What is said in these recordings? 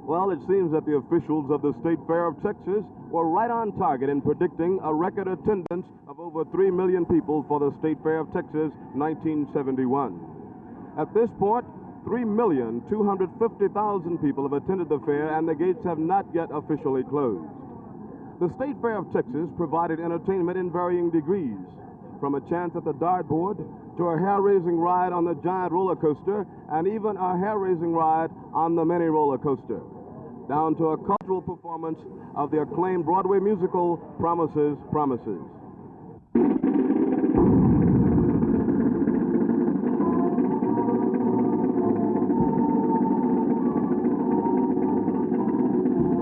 Well, it seems that the officials of the State Fair of Texas were right on target in predicting a record attendance of over 3 million people for the State Fair of Texas 1971. At this point, 3,250,000 people have attended the fair, and the gates have not yet officially closed. The State Fair of Texas provided entertainment in varying degrees, from a chance at the dartboard to a hair-raising ride on the giant roller coaster and even a hair-raising ride on the mini roller coaster, down to a cultural performance of the acclaimed Broadway musical Promises, Promises.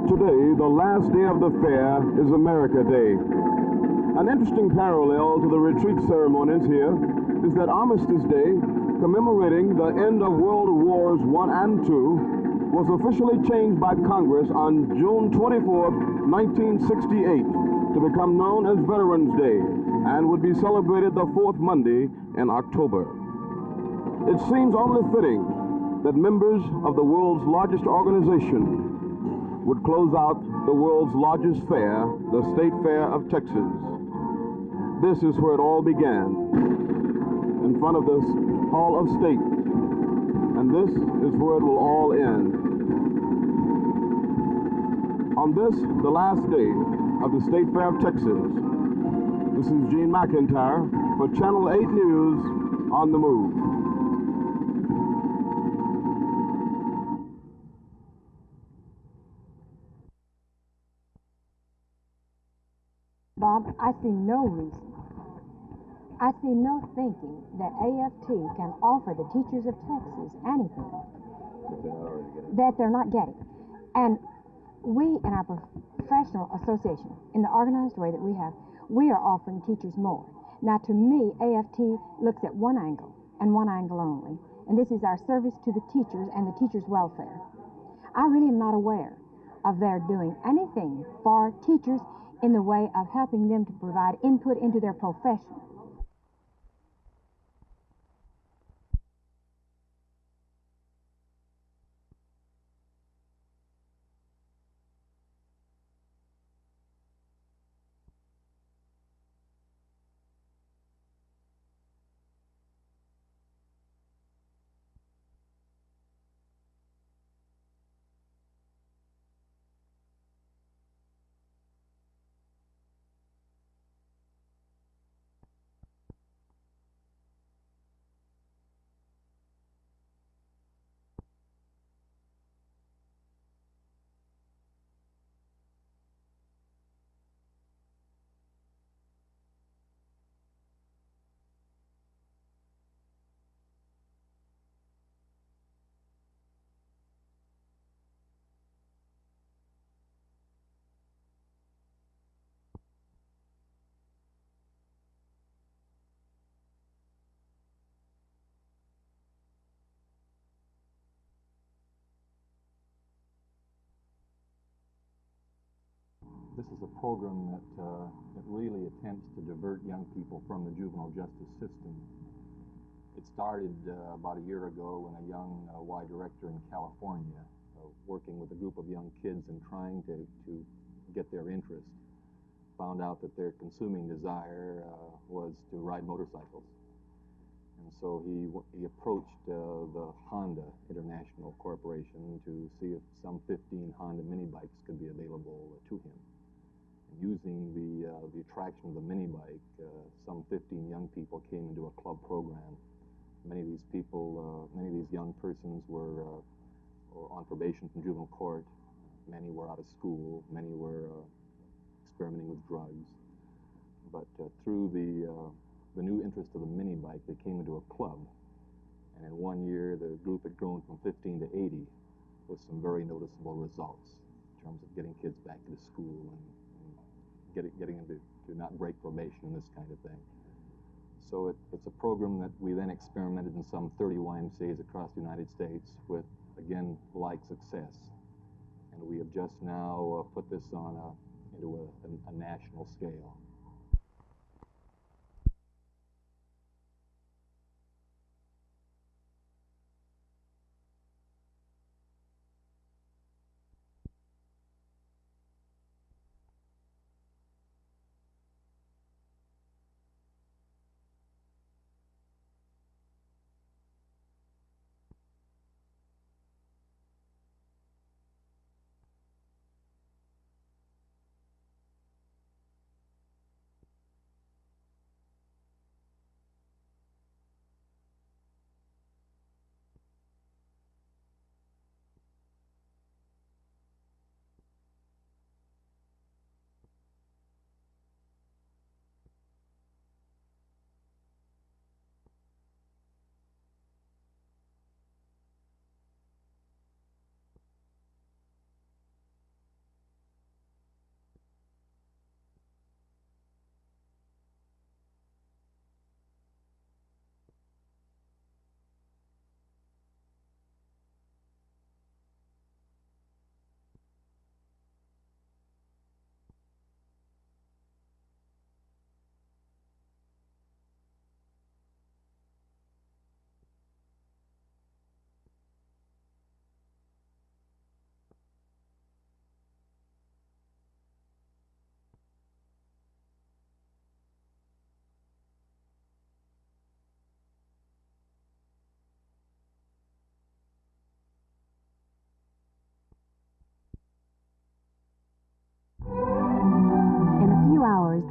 Today, the last day of the fair is America Day. An interesting parallel to the retreat ceremonies here is that Armistice Day, commemorating the end of World Wars I and II, was officially changed by Congress on June 24, 1968, to become known as Veterans Day and would be celebrated the fourth Monday in October. It seems only fitting that members of the world's largest organization would close out the world's largest fair, the State Fair of Texas. This is where it all began, in front of this Hall of State, and this is where it will all end. On this, the last day of the State Fair of Texas, this is Gene McIntyre for Channel 8 News on the Move. Bob, I see no reason. I see no thinking that AFT can offer the teachers of Texas anything that they're not getting. And we, in our professional association, in the organized way that we have, we are offering teachers more. Now, to me, AFT looks at one angle, and one angle only, and this is our service to the teachers and the teachers' welfare. I really am not aware of their doing anything for teachers in the way of helping them to provide input into their profession. This is a program that really attempts to divert young people from the juvenile justice system. It started about a year ago when a young Y director in California, working with a group of young kids and trying to get their interest, found out that their consuming desire was to ride motorcycles. And so he approached the Honda International Corporation to see if some 15 Honda mini bikes could be available to him. Using the attraction of the mini bike, some 15 young people came into a club program. Many of these people, many of these young persons were on probation from juvenile court. Many were out of school. Many were experimenting with drugs. But through the new interest of the mini bike, they came into a club. And in 1 year, the group had grown from 15 to 80 with some very noticeable results in terms of getting kids back to school and getting them to not break probation and this kind of thing. So it's a program that we then experimented in some 30 YMCAs across the United States with, again, like success. And we have just now put this on into a national scale.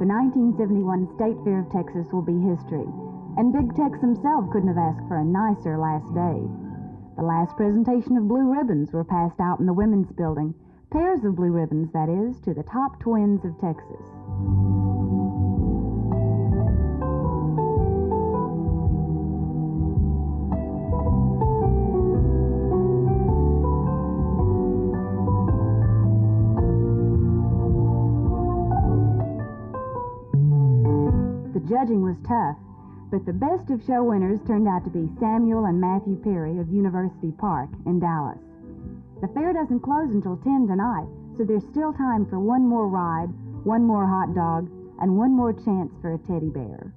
The 1971 State Fair of Texas will be history, and Big Tex himself couldn't have asked for a nicer last day. The last presentation of blue ribbons were passed out in the women's building, pairs of blue ribbons, that is, to the top twins of Texas. The judging was tough, but the best of show winners turned out to be Samuel and Matthew Perry of University Park in Dallas. The fair doesn't close until 10 tonight, so there's still time for one more ride, one more hot dog, and one more chance for a teddy bear.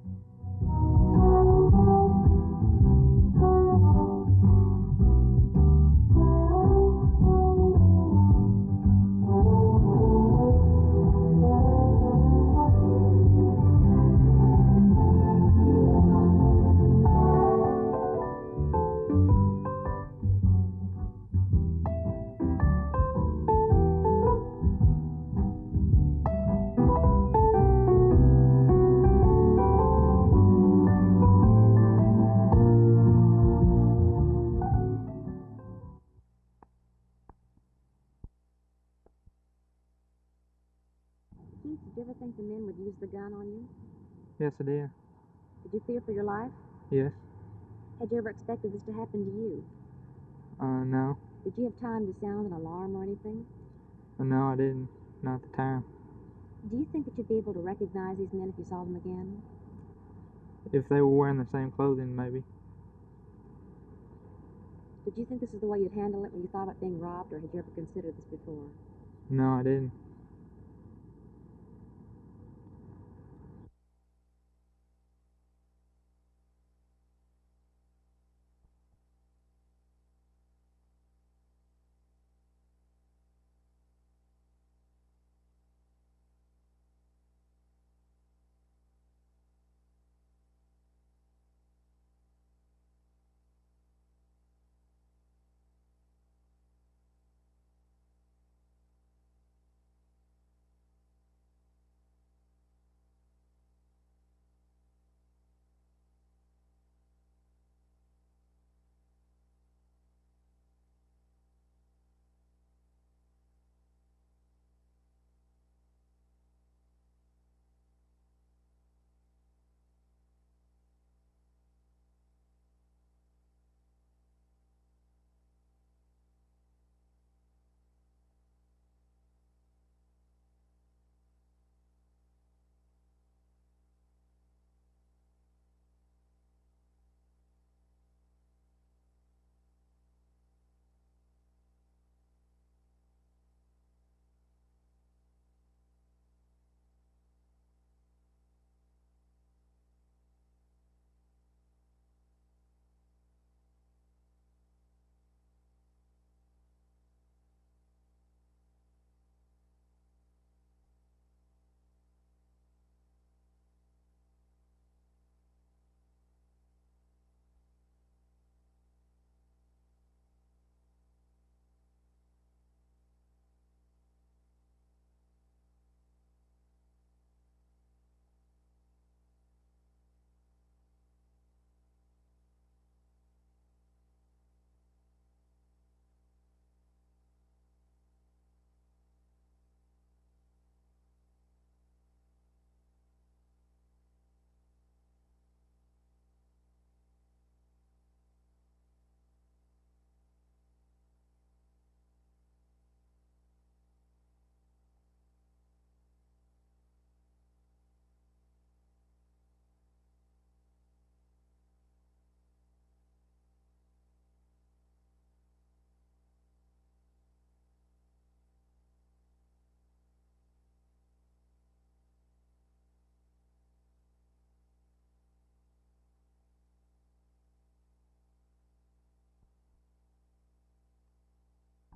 Keith, did you ever think the men would use the gun on you? Yes, I did. Did you fear for your life? Yes. Had you ever expected this to happen to you? No. Did you have time to sound an alarm or anything? No, I didn't. Not at the time. Do you think that you'd be able to recognize these men if you saw them again? If they were wearing the same clothing, maybe. Did you think this is the way you'd handle it when you thought about being robbed, or had you ever considered this before? No, I didn't.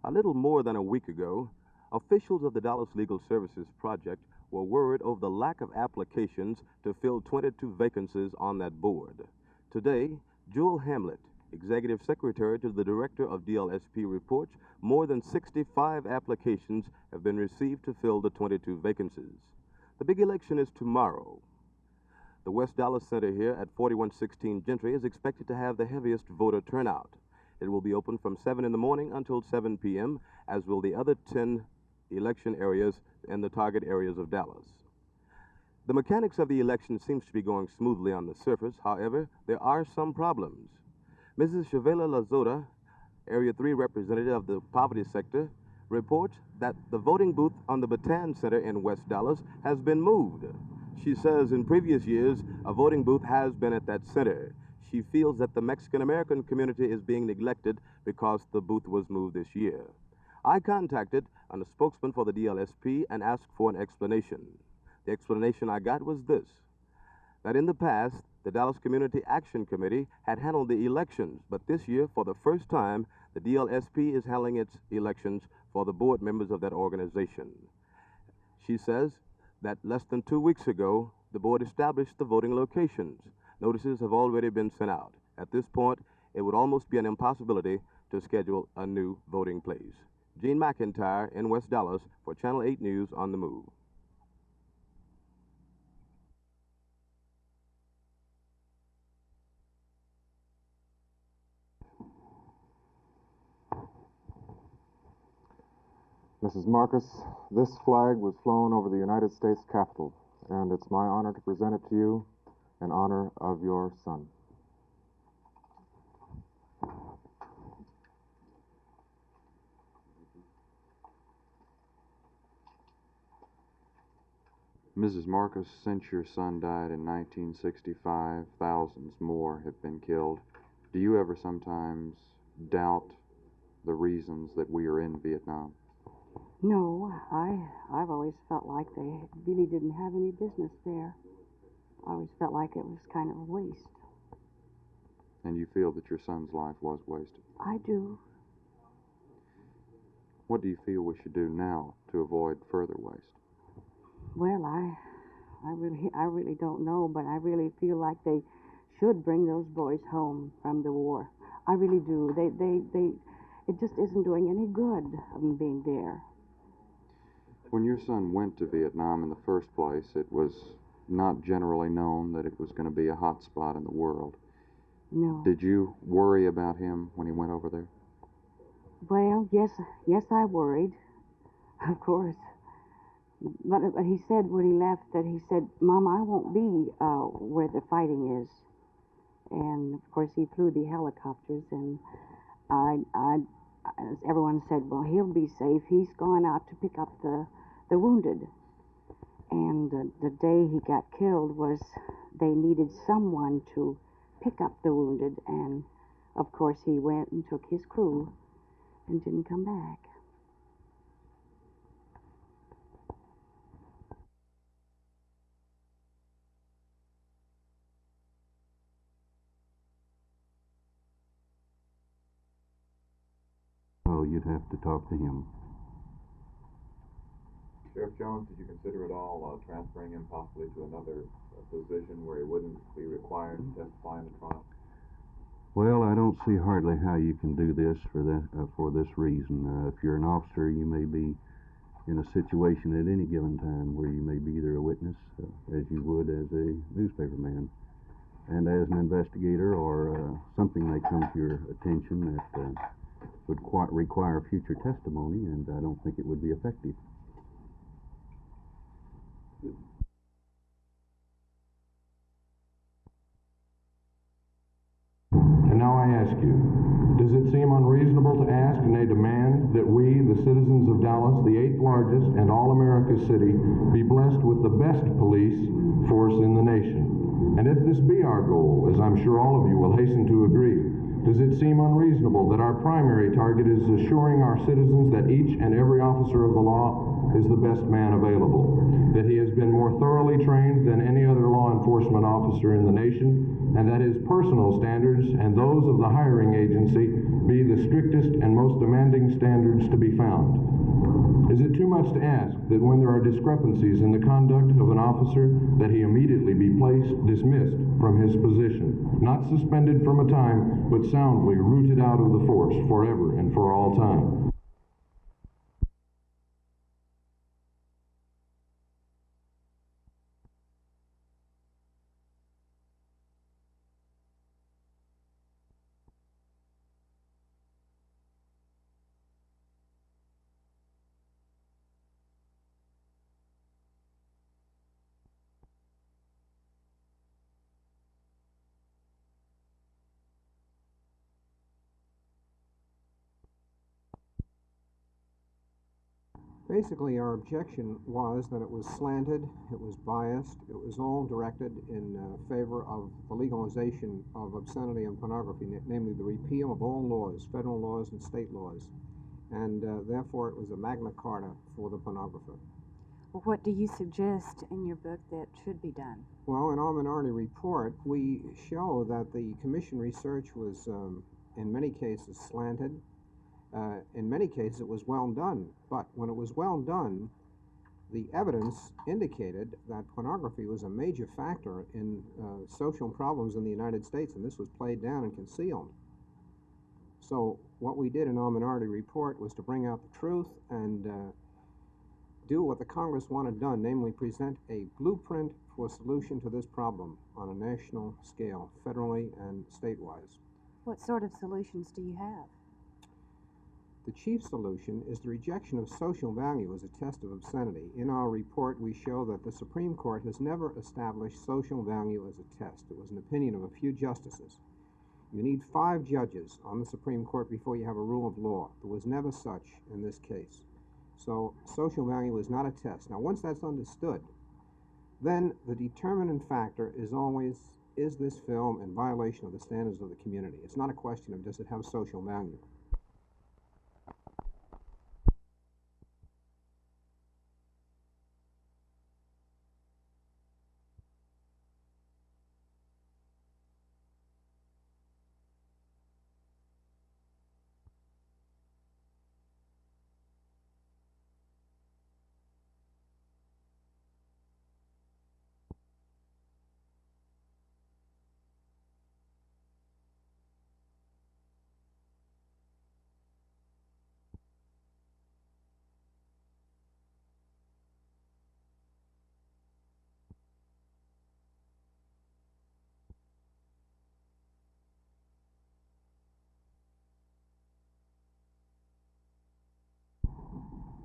A little more than a week ago, officials of the Dallas Legal Services Project were worried over the lack of applications to fill 22 vacancies on that board. Today, Jewel Hamlet, Executive Secretary to the Director of DLSP, reports more than 65 applications have been received to fill the 22 vacancies. The big election is tomorrow. The West Dallas Center here at 4116 Gentry is expected to have the heaviest voter turnout. It will be open from 7 in the morning until 7 p.m., as will the other 10 election areas in the target areas of Dallas. The mechanics of the election seems to be going smoothly on the surface. However, there are some problems. Mrs. Chavela Lazota, Area 3 representative of the poverty sector, reports that the voting booth on the Bataan Center in West Dallas has been moved. She says in previous years, a voting booth has been at that center. She feels that the Mexican-American community is being neglected because the booth was moved this year. I contacted a spokesman for the DLSP and asked for an explanation. The explanation I got was this, that in the past, the Dallas Community Action Committee had handled the elections, but this year, for the first time, the DLSP is handling its elections for the board members of that organization. She says that less than 2 weeks ago, the board established the voting locations. Notices have already been sent out. At this point, it would almost be an impossibility to schedule a new voting place. Gene McIntyre in West Dallas for Channel 8 News on the Move. Mrs. Marcus, this flag was flown over the United States Capitol, and it's my honor to present it to you in honor of your son. Mrs. Marcus, since your son died in 1965, thousands more have been killed. Do you ever sometimes doubt the reasons that we are in Vietnam? No, I've always felt like they really didn't have any business there. I always felt like it was kind of a waste. And you feel that your son's life was wasted? I do. What do you feel we should do now to avoid further waste? Well, I really don't know, but I really feel like they should bring those boys home from the war. I really do. It just isn't doing any good of them being there. When your son went to Vietnam in the first place, it was not generally known that it was going to be a hot spot in the world. No. Did you worry about him when he went over there? Well, yes, I worried, of course. But he said when he left that he said, "Mom, I won't be where the fighting is." And of course he flew the helicopters, and everyone said, "Well, he'll be safe. He's gone out to pick up the wounded." And the day he got killed was they needed someone to pick up the wounded, and of course he went and took his crew and didn't come back. Oh, you'd have to talk to him. Sheriff Jones, did you consider at all transferring him possibly to another position where he wouldn't be required to testify in the trial? Well, I don't see hardly how you can do this for this reason. If you're an officer, you may be in a situation at any given time where you may be either a witness, as you would as a newspaperman, and as an investigator, or something may come to your attention that would require future testimony, and I don't think it would be effective. And now I ask you, does it seem unreasonable to ask and a demand that we, the citizens of Dallas, the 8th largest and all-America city, be blessed with the best police force in the nation? And if this be our goal, as I'm sure all of you will hasten to agree, does it seem unreasonable that our primary target is assuring our citizens that each and every officer of the law is the best man available, that he has been more thoroughly trained than any other law enforcement officer in the nation, and that his personal standards and those of the hiring agency be the strictest and most demanding standards to be found? Is it too much to ask that when there are discrepancies in the conduct of an officer, that he immediately be dismissed from his position, not suspended from a time, but soundly rooted out of the force forever and for all time? Basically, our objection was that it was slanted, it was biased, it was all directed in favor of the legalization of obscenity and pornography, namely the repeal of all laws, federal laws and state laws, and therefore it was a Magna Carta for the pornographer. Well, what do you suggest in your book that should be done? Well, in our minority report, we show that the commission research was, in many cases, slanted. In many cases, it was well done, but when it was well done, the evidence indicated that pornography was a major factor in social problems in the United States, and this was played down and concealed. So what we did in our minority report was to bring out the truth and do what the Congress wanted done, namely present a blueprint for solution to this problem on a national scale, federally and statewise. What sort of solutions do you have? The chief solution is the rejection of social value as a test of obscenity. In our report, we show that the Supreme Court has never established social value as a test. It was an opinion of a few justices. You need 5 judges on the Supreme Court before you have a rule of law. There was never such in this case. So social value is not a test. Now, once that's understood, then the determinant factor is always, is this film in violation of the standards of the community? It's not a question of does it have social value.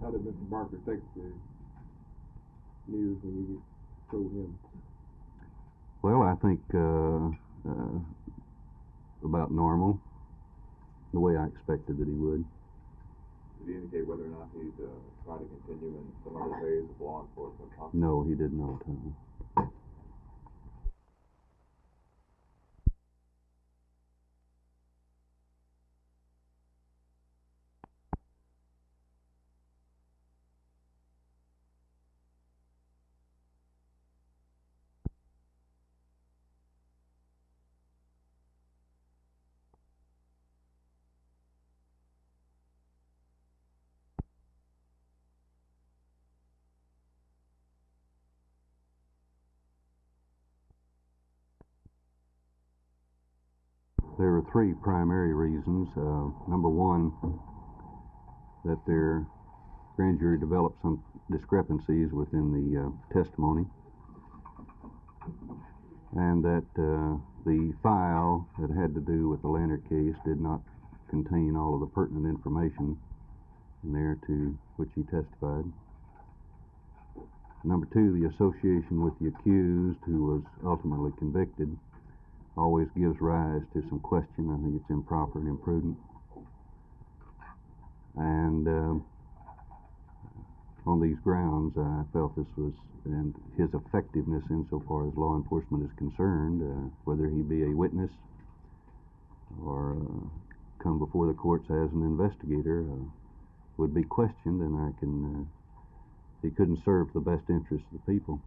How did Mr. Barker take the news when you told him? Well, I think about normal, the way I expected that he would. Did he indicate whether or not he'd try to continue in some other phase of law enforcement? No, he did not. There are 3 primary reasons. Number one, that their grand jury developed some discrepancies within the testimony, and that the file that had to do with the Lannert case did not contain all of the pertinent information in there to which he testified. Number 2, the association with the accused, who was ultimately convicted, always gives rise to some question. I think it's improper and imprudent. And on these grounds, I felt this was, and his effectiveness insofar as law enforcement is concerned, whether he be a witness or come before the courts as an investigator, would be questioned, and he couldn't serve the best interests of the people.